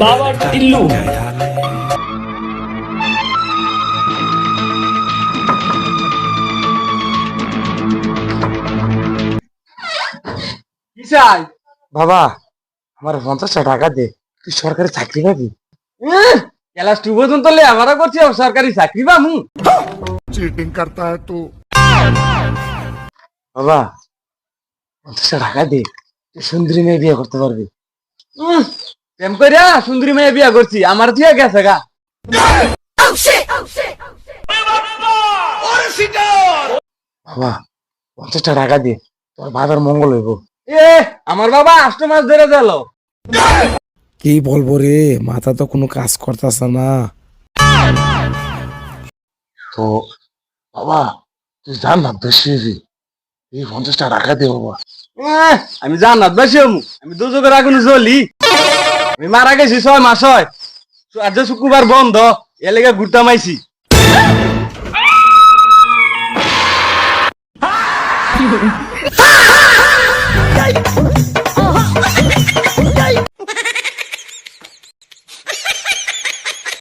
বাবা টিল্লু কি চাই? বাবা আমার 50টা টাকা দে, তুই সরকারি চাকরি পাবি। ক্লাস 2 পর্যন্ত লে আমারও করছি সরকারি চাকরি পামু। चीटिंग करता है तू। বাবা 50টা টাকা দে, তুই সুন্দরী মেয়ে বিয়ে করতে পারবি। প্রেম কইরা সুন্দরী মেয়ে বিয়া করছি, আমার দিয়ে গেছে গা। বাবা 50টা টাকা দে, তোর বাবার মঙ্গল হইব। এ আমার বাবা 8 মাস ধরে গেল। কি বলবো রে, মাথা তো কোনো কাজ করতেছে না। তো বাবা তুই জান না বেশি এই 50টা টাকা দে বাবা। আমি জান্নাত বাসি হমু, আমি দুজকের আগুনে জ্বলি। আমি মারা গেছি 6 মাস হয়, আজ শুক্রবার বন্ধ, এ লেগে ঘুরতাম আইছি।